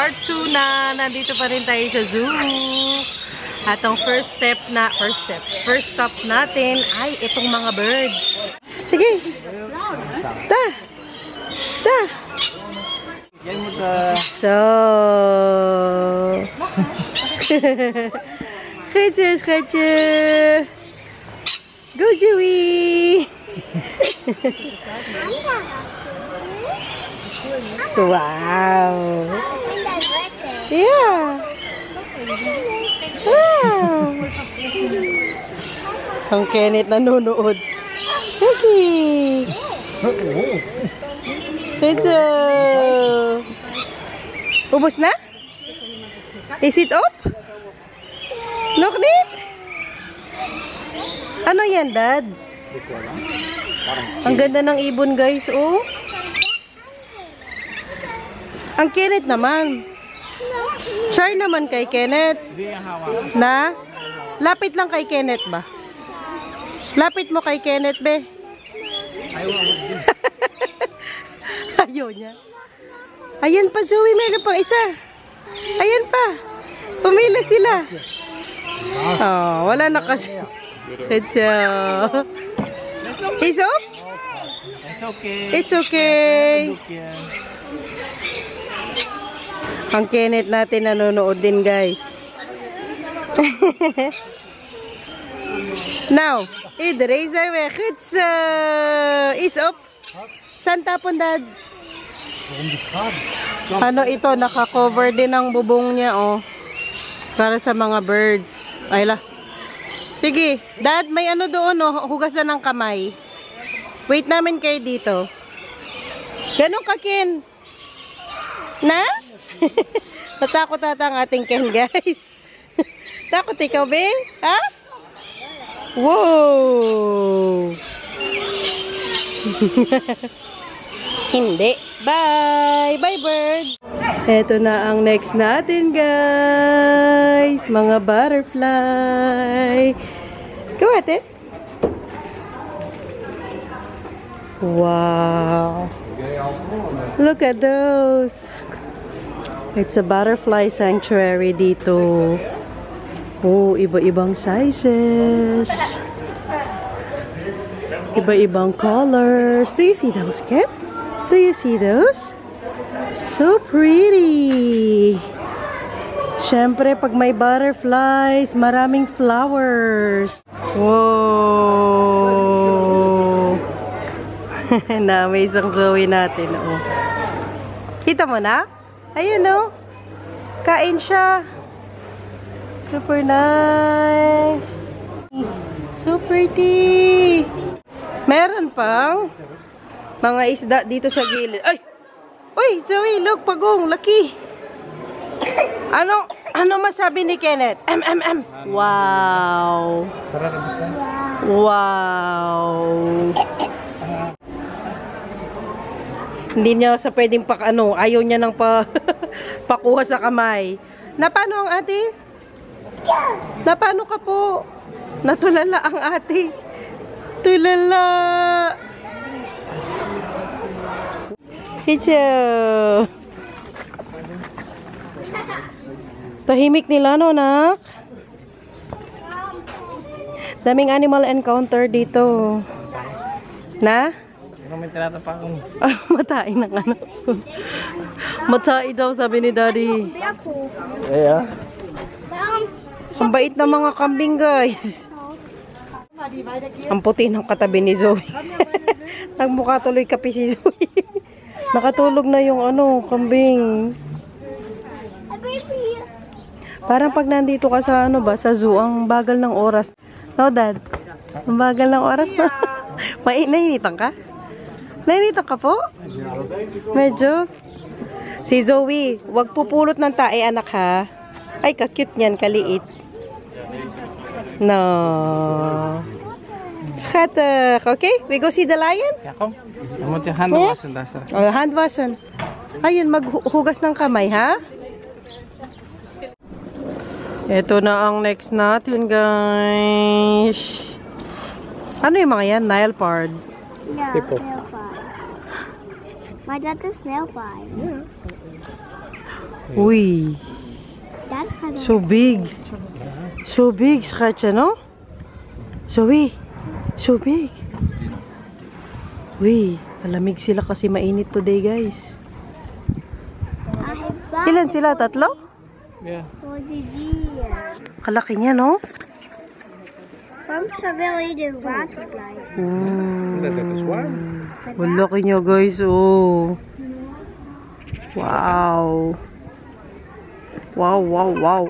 part 2 na. Nandito pa rin tayo sa zoo. At ang first stop natin ay itong mga birds. Sige. Ta. Ta. So. Schatje. Go, Joey. Wow. Yeah. Wow. Ang Kenneth nanonood. Okay. Ito. Ubus na? Is it up? Noknit? Ano yan, Dad? Ang ganda ng ibon, guys, oh. Ang Kenneth naman. Try naman kay Kenneth. Na? Lapit lang kay Kenneth ba? Lapit mo kay Kenneth, be. Ayaw niya. Ayan pa, Zoe. Meron pang isa. Ayan pa. Pumila sila. Oh, wala na kasi. It's up. It's up? It's okay. It's okay. Ang Kenneth natin nanonood din, guys. Now, iedereen zijn weg. It's up. Saan tapon, Dad? Ano ito? Naka-cover din ang bubong niya, oh. Para sa mga birds. Ay la. Sige, Dad, may ano doon, oh. Hugasan ng kamay. Wait namin kayo dito. Ganun ka, Ken. Na? Natakot ata ang ating Ken, guys. Takot ikaw, Bing? Ha? Wow! Hindi. Bye! Bye, bird! Ito na ang next natin, guys. Mga butterfly. Go at it. Wow! Look at those. It's a butterfly sanctuary dito. Oh, iba-ibang sizes. Iba-ibang colors. Do you see those, Ken? Do you see those? So pretty. Siyempre, pag may butterflies, maraming flowers. Wow! Na-amaze ang Zoe natin. Oh. Kita mo na? Ayun, oh. Kain siya. Super nice. So pretty. Meron pang mga isda dito sa gilid. Ay! Uy, Zoe, look, pagong, laki. Ano masabi ni Kenneth? Wow. Wow. Hindi niya sa pwedeng ayaw niya nang pakuha sa kamay. Na paano ang ate? Na paano ka po? Natulala ang ate. Tulala. Hicho. Tahimik nila, no, nak? Daming animal encounter dito. Na? May tinatapak ako. Matain ng ano. Matain daw, sabi ni Daddy. Yeah. Ang bait na mga kambing, guys. Ang puti ng katabi ni Zoe. Nagmukha tuloy kape si Zoe. Nakatulog na yung kambing. Parang pag nandito ka sa sa zoo, ang bagal ng oras. No, Dad? Ang bagal ng oras na. Nainitan ka? Nainitan ka po? Medyo. Si Zoe, wag pupulot ng tae, anak, ha? Ay, ka-cute niyan, kaliit. No. Schattig. Okay, we go see the lion? Ja, kom. Je moet je handen wassen daar. Oh, hand wassen. Ayun, maghugas ng kamay, ha? Ito na ang next natin, guys. Ano yung mga yan? Nile pard. Yeah, snail pie. My dad is snail pie. Yeah. Uy. So big. So big, Skacha, no? Zoe. So big. Uy, malamig sila kasi mainit today, guys. Ilan sila? 3? Yeah. Kalaki niya, no? That is warm. Malaki niya, guys, oh. Wow. Wow, wow, wow.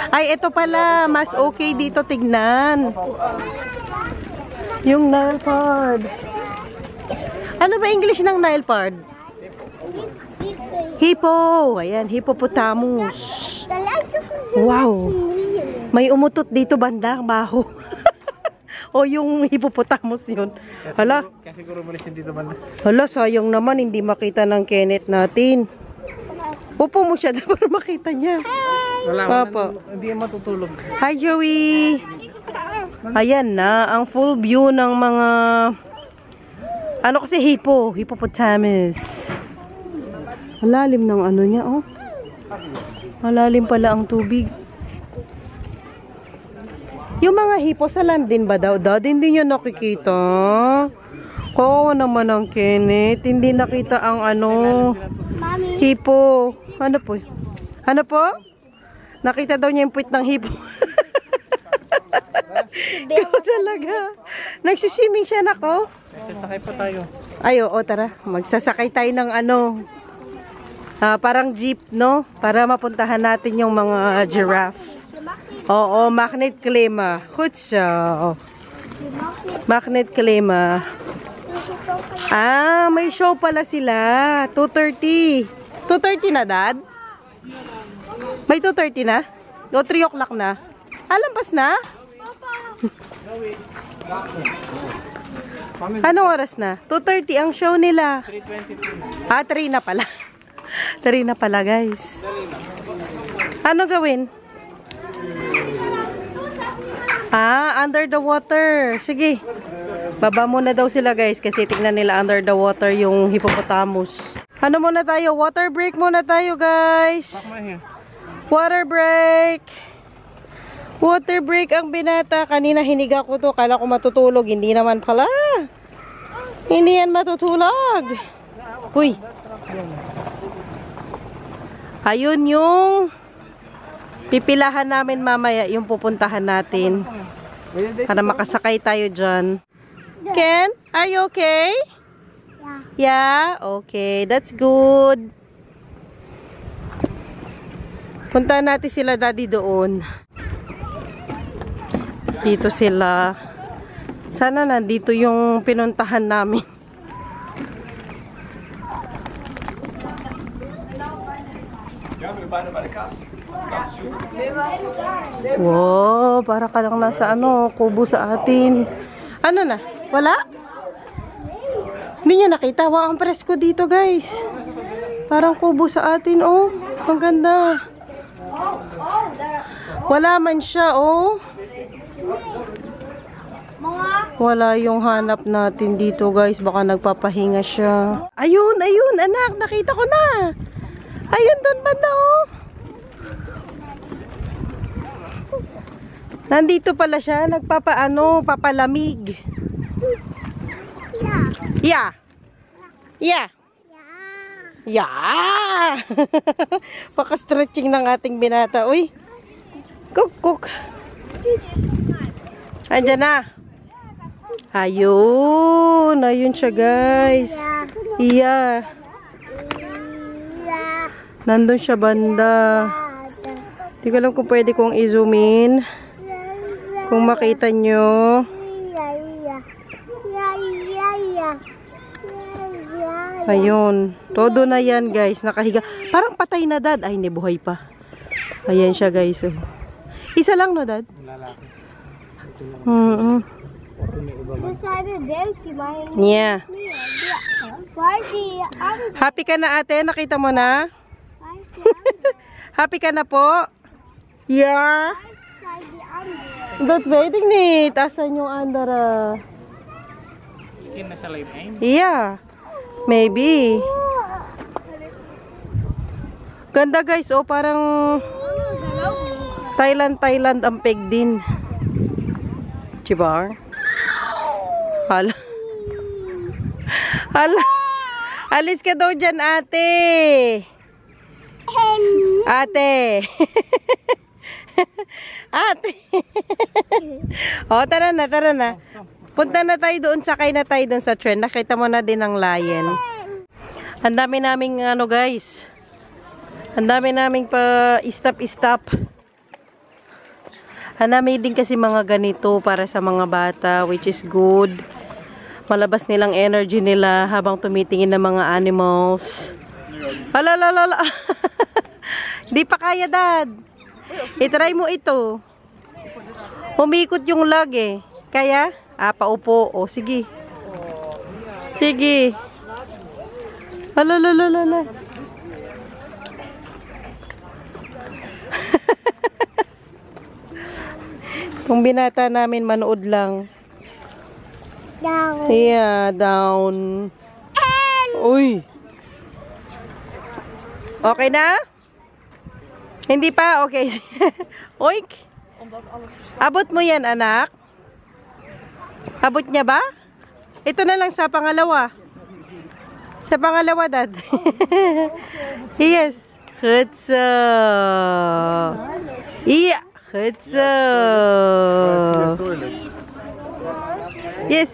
Ay, ito pala. Mas okay dito tignan. Yung Nile Pod. Ano ba English ng Nile Pod? Hippo. Ayan, hippopotamus. Wow. May umutot dito banda, baho. O yung hippopotamus yun. Hala. Kasi siguro malis dito banda. Hala, sayang naman hindi makita ng Kenneth natin. Upo mo siya para makita niya. Wala, Papa. hindi matutulog. Hi, Joey. Ayan na, ang full view ng mga ano kasi hippopotamus. Malalim ng ano niya, oh. Malalim pala ang tubig. Yung mga hippo sa land din ba daw? Dad, hindi niya nakikita. Kawawa naman ang Kenneth. Hindi nakita ang ano, hippo. Ano po? Ano po? Nakita daw niya yung puwit ng hippo. Ikaw talaga. Nagsiswimming siya, nako. Sasakay pa tayo. Ay, oo, tara. Magsasakay tayo ng ano, parang jeep, no? Para mapuntahan natin yung mga giraffe. Oo, Magnet Klima. Kutsa. Magnet Klima. Ah, may show pala sila. 2:30. 2:30 na, Dad? May 2:30 na? O 3 o'clock na? Alampas na? Anong oras na? 2:30 ang show nila. 3:22. Ah, 3 na pala. 3 na pala, guys. Ano gawin? Ah, under the water. Sige. Baba muna daw sila, guys, kasi tingnan nila under the water yung hippopotamus. Ano muna tayo? Water break muna tayo, guys. Water break. Water break ang binata. Kanina hiniga ko to. Kala ko matutulog. Hindi naman pala. Hindi yan matutulog. Uy. Ayun yung pipilahan namin mamaya. Yung pupuntahan natin. Para makasakay tayo dyan. Ken, are you okay? Yeah? Okay. That's good. Puntahan natin sila, Daddy, doon. Dito sila. Sana nandito yung pinuntahan namin. Wow, para ka lang nasa ano, kubo sa atin. Ano na? Wala? Hindi niya nakita. Wow, ang presko dito, guys. Parang kubo sa atin, oh. Ang ganda. Wala man siya, oh. Wala yung hanap natin dito, guys. Baka nagpapahinga siya. Ayun, ayun, anak. Nakita ko na. Ayun, doon banda, oh. Nandito pala siya. Nagpapaano, papalamig. Yeah. Yeah. Yeah. Paka-stretching ng ating binata. Uy. Cook, cook. Andiyan na. Ayun. Ayun siya, guys. Yeah. Nandun siya banda. Hindi ko alam kung pwede kong i-zoom in. Kung makita nyo. Ayun. Todo na yan, guys. Nakahiga. Parang patay na, Dad. Ay, hindi. Buhay pa. Ayan siya, guys. Oh. Isa lang, no, Dad? Lalaki. Yeah. Happy ka na, ate? Nakita mo na? Happy ka na po? Yeah. That's waiting neat. Asan yung andara? Skin na sa live aim? Yeah. Maybe. Ganda guys, oh, parang Thailand ang peg din. Diba? Hala. Hala. Alis ka daw dyan, ate. Ate. Ate. Oh, tara na, tara na. Punta na tayo doon, sakay na tayo doon sa train. Nakita mo na din ang lion. Ang dami naming ano guys. Ang dami naming pa stop. Ang dami din kasi mga ganito para sa mga bata, which is good. Malabas nilang energy nila habang tumitingin ng mga animals. Alalala. Di pa kaya, Dad. I-try mo ito. Umikot yung lag eh. Kaya? Paupo. O, sige. Sige. Alalala. Kung binata namin, manood lang. Down. Yeah, down. Uy. Okay na? Hindi pa? Okay. Oink. Abot mo yan, anak. Abot niya ba? Ito na lang sa pangalawa. Sa pangalawa, Dad. Yes. Khutso. Yeah. Khutso. Yes.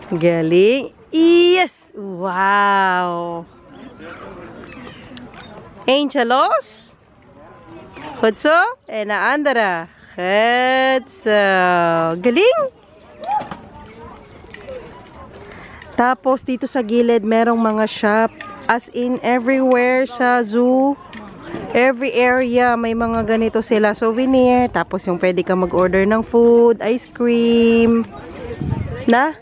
Galing. Yes. Wow. Angelos. Khutso. And Andra. Khutso. Galing. Tapos dito sa gilid merong mga shop. As in everywhere sa zoo. Every area may mga ganito sila souvenir. Tapos yung pwede ka mag-order ng food, ice cream. Na?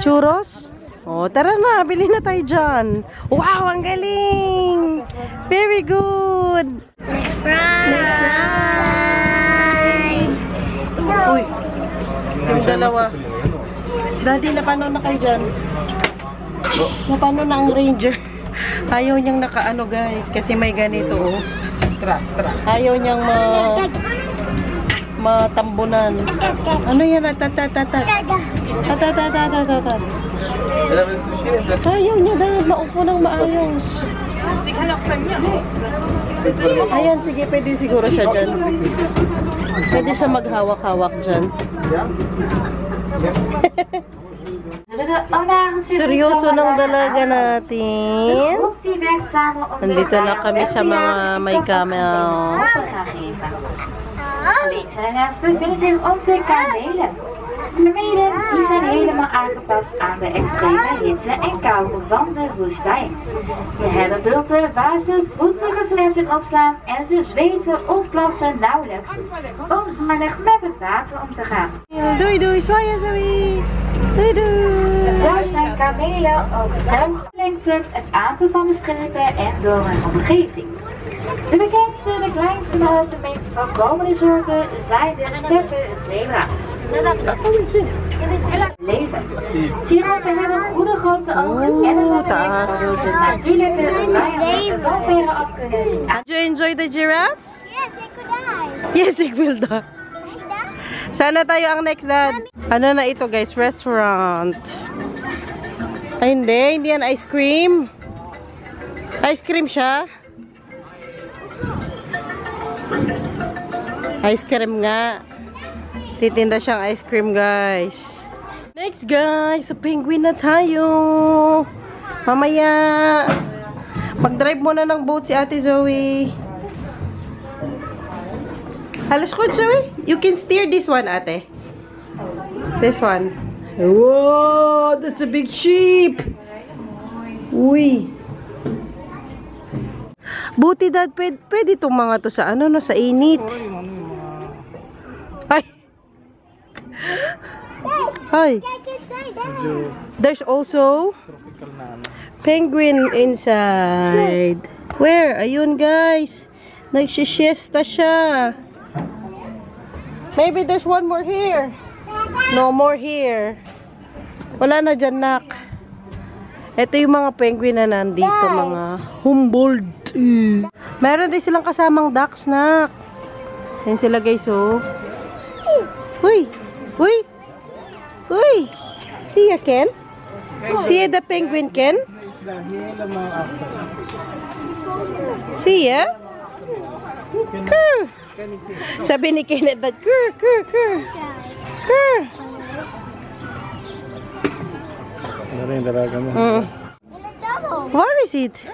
Churros? O, tara na. Bili na tayo dyan. Wow, ang galing! Very good! Fry! Uy, yung dalawa. Daddy, napano na kayo dyan? Napano na ang ranger? Ayaw niyang nakaano guys, kasi may ganito oh. Stra. Ayaw niyang matambunan. Ano yan? Tatatatat. Ayaw niya dahil maupo ng maayos. Ayan, sige, pwede siguro siya dyan. Pwede siya maghawak-hawak dyan. Seryoso ng dalaga natin. Nandito na kami sa mga may camel. Links en rechts bevinden zich onze kamelen. Kamelen die zijn helemaal aangepast aan de extreme hitte en koude van de woestijn. Ze hebben bulten waar ze voedselgeflessen opslaan en ze zweten of plassen nauwelijks om zuinig met het water om te gaan. Doei doei, zwaaien Zoe. Doei doei. Zo zijn kamelen ook hetzelfde lengte, het aantal van de strepen en door hun omgeving. De bekendste, de kleinste, maar ook de meest voorkomende soorten zijn de steppenzebra's. Leven. Giraffen hebben goede grote ogen en een natuurlijke vijanden van verre af kunnen zien. Did you enjoy the giraffe? Yes, I could die. Yes, ik wil dat. Sana tayo ang next, Dad. Ano na ito, guys? Restaurant. Ay, hindi yan ice cream. Ice cream siya. Ice cream nga. Titinda siyang ice cream, guys. Next, guys. Sa penguin na tayo. Mamaya. Mag-drive muna ng boat si Ate Zoe. Halos ko, Zoe. You can steer this one, Ate. This one. Whoa! That's a big sheep! Uy! Buti, Dad. Pwede itong mga to sa ano, no, sa init. Ay! Ay! There's also penguin inside. Where? Ayun, guys. Nagsisiesta siya. Maybe there's one more here. No more here. Wala na dyan, nak. Ito yung mga penguin na nandito, mga Humboldt. Meron din silang kasamang ducks, nak. Yan sila, guys, oh. Uy! Uy! Uy! See ya, Ken? See ya, the penguin, Ken? See ya? Kurr! Sabi ni Kenneth that, kurr, kurr, kurr. Kurr! Where is it?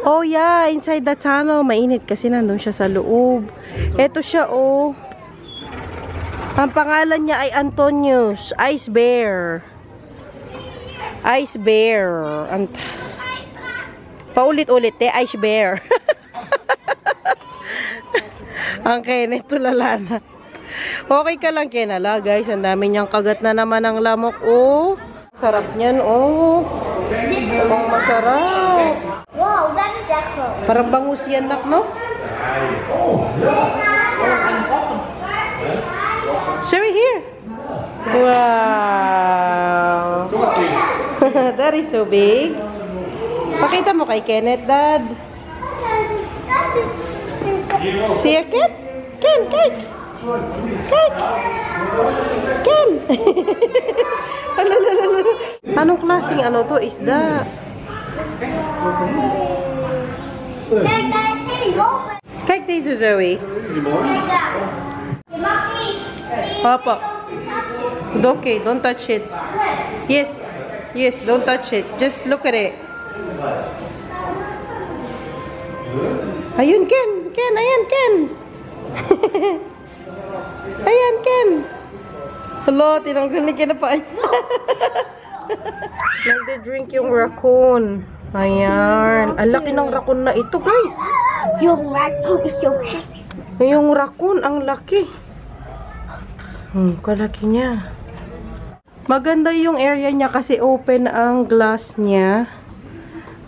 Oh yeah, inside the tunnel. Mainit kasi nandun siya sa loob. Ito siya, oh. Ang pangalan niya ay Antonius. Ice Bear. Ice Bear. Paulit-ulit, Ice Bear. Ang Kenneth, tulala na. Okay ka lang, Kenala, guys. Ang dami niyang kagat na naman ang lamok, oh. Sarap niyan, oh. Ang masarap. Wow, that is echo. Parang bangus yan, nak, no? Sorry, here. Wow. That is so big. Pakita mo kay Kenneth, Dad. See ya, Ken? Ken, Ken. Ken. Ken. Anong klaseng ano to? Isda. Kijk deze, Zoe. Papa. Okay, don't touch it. Yes. Yes, don't touch it. Just look at it. Ayun, Ken. Ken, ayan, Ken. Ayan, Ken. Hello, tinanggal ni Ken na pa. Nagde-drink yung raccoon. Ayan. Ang laki ng raccoon na ito, guys. Yung raccoon is so happy. Yung raccoon, ang laki. Kalaki niya. Maganda yung area niya kasi open ang glass niya.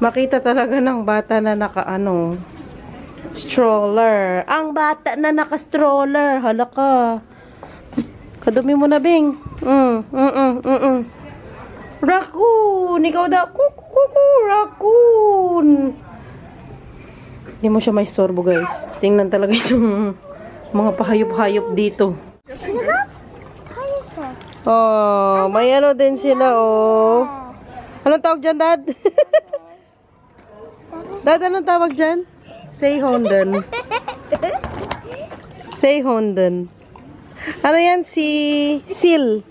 Makita talaga ng bata na naka-ano, stroller. Ang bata na naka-stroller. Hala ka. Kadumi mo na, Bing. Raccoon! Ikaw daw. Kuku, raccoon! Hindi mo siya maistorbo, guys. Tingnan talaga yung mga pahayop-hayop dito. Oh, may ano din sila, oh. Anong tawag dyan, Dad? Dad, anong tawag dyan? Seehonden. Seehonden. Ano yan? Seal.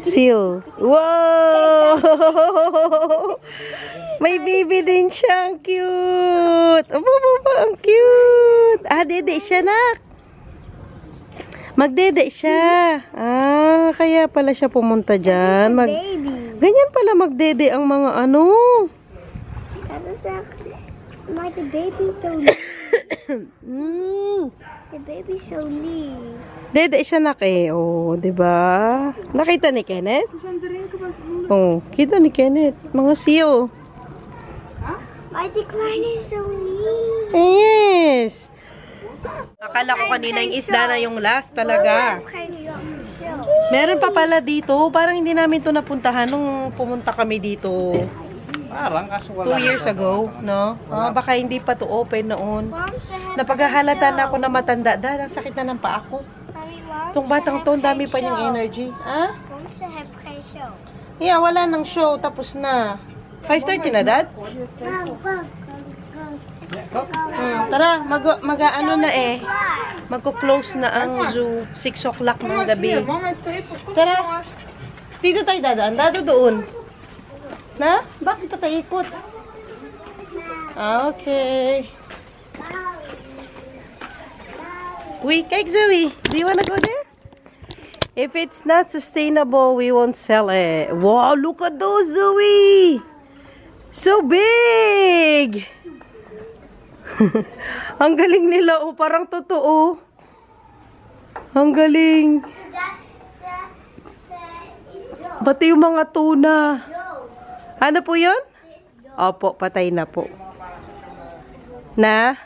Seal. Wow! May baby din siya. Ang cute. Opo, ang cute. Ah, dede siya, nak. Magdede siya. Ah, kaya pala siya pumunta dyan. Ganyan pala magdede ang mga ano. The baby so lief. The baby so lief. Dede siya, nak, eh. Oh, diba? Nakita ni Kenneth? Oh, kita ni Kenneth. Mga seal. Why the clown is so lief? Yes. Akala ko kanina yung isda na yung last talaga. Meron pa pala dito. Parang hindi namin to napuntahan nung pumunta kami dito. Parang kaso wala. 2 years ago, no? Baka hindi pa to open noon. Napaghahalata na ako na matanda. Dahil ang sakit na ng paa ko. Itong batang to, dami pa niyang energy. Ha? Yeah, wala nang show. Tapos na. 5:30 na, Dad? Tara, mag-ano na eh. Magko-close na ang zoo. 6 o'clock ng gabi. Tara. Dito tayo dadaan. Dado doon. Na? Bakit pa tayo ikot? Okay. Uy, kijk Zoe. Do you wanna go there? If it's not sustainable, we won't sell it. Wow, look at those, Zoe! So big! Ang galing nila, oh. Parang totoo. Ang galing. Pati yung mga tuna. Ano po yun? Opo, patay na po. Na?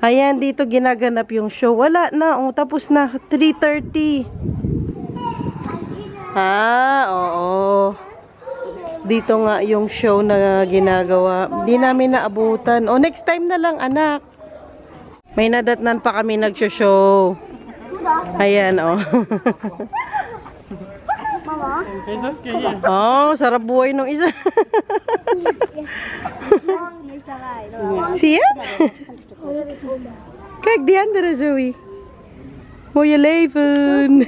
Ayan, dito ginaganap yung show. Wala na, oh. Tapos na. 3:30. Ah, oo. Dito nga yung show na ginagawa. Di namin naabutan. O, next time na lang, anak. May nadatnan pa kami nagsho-show. Ayan, o. Mama? Oh, sarap buhay nung isa. Siya? Kijk, die andere Zoe. Mooie leven.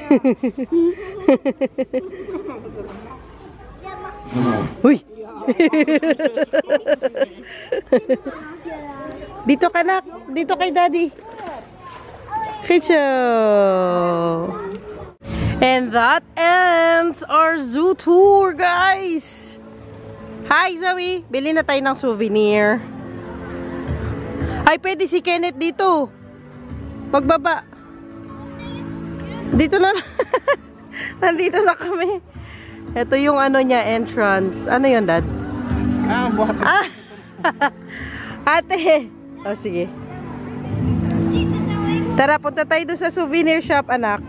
Uy. Dito ka, nak. Dito kay daddy. Ficho. And that ends our zoo tour, guys. Hi, Zoe. Bili na tayo ng souvenir. Ay, pwede si Kenneth dito. Pagbaba. Dito na. Nandito na kami. Ito yung ano niya, entrance. Ano yun, Dad? Buhat. Ah! Ate! O, sige. Tara, punta tayo doon sa souvenir shop, anak.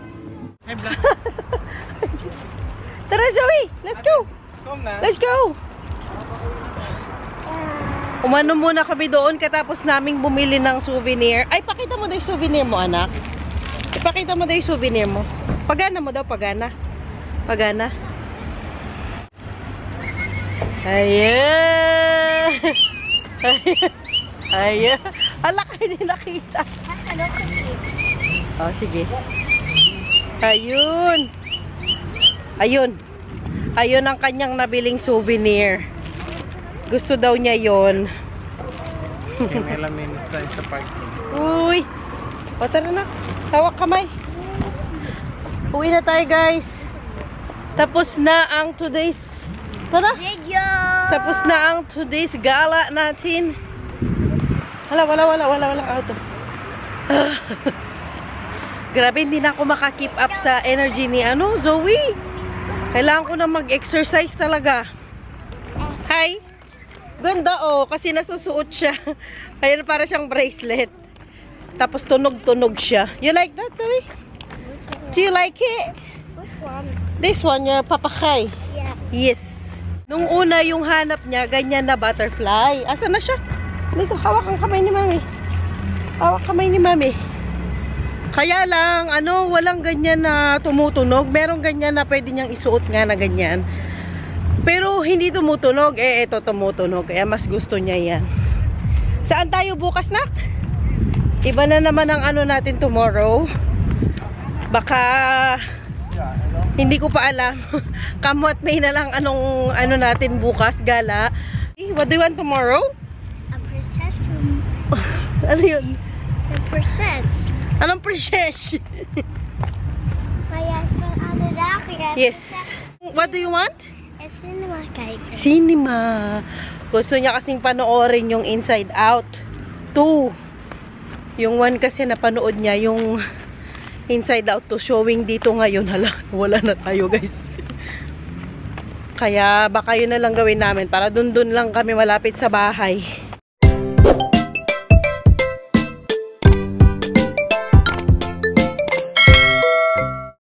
Tara, Zoe! Let's go! Let's go! Umano muna kami doon katapos naming bumili ng souvenir. Ay, pakita mo daw yung souvenir mo, anak. Ipakita mo daw yung souvenir mo. Pagana mo daw, pagana. Pagana. Ayan! Ayan! Ala, kayo din nakita. Oh, sige. Ayun. Ayun. Ayun ang kanyang nabiling souvenir. Gusto daw niya yon. Kinelaminis tayo sa parking. Uy. O, tara na. Hawak kamay. Uwi na tayo, guys. Tapos na ang today's... Tara. Video! Tapos na ang today's gala natin. Wala auto. Grabe, hindi na ako maka-keep up sa energy ni Zoe. Kailangan ko na mag-exercise talaga. Hi. Ganda, kasi nasusuot siya. Ayan, para siyang bracelet. Tapos tunog-tunog siya. You like that, Zoe? Do you like it? Which one? This one, papakay. Yeah. Yes. Nung una, yung hanap niya, ganyan na butterfly. Asa na siya? Dito, hawak ang kamay ni Mami. Hawak kamay ni Mami. Kaya lang, walang ganyan na tumutunog. Merong ganyan na pwede niyang isuot nga na ganyan. Pero hindi tumutunog. Ito tumutunog. Kaya mas gusto niya yan. Saan tayo bukas, nak? Iba na naman ang natin tomorrow. Baka... Hindi ko pa alam. Kamot may na lang anong natin bukas, gala. What do you want tomorrow? A procession. Ano yun? The process. Anong process? Kaya sa Yes. What do you want? A cinema cake. Cinema. Gusto niya kasing panoorin yung Inside Out 2. Yung one kasi napanood niya, yung Inside Out 2 showing dito ngayon. Hala, wala na tayo, guys. Kaya baka yun na lang gawin namin para dun lang kami malapit sa bahay.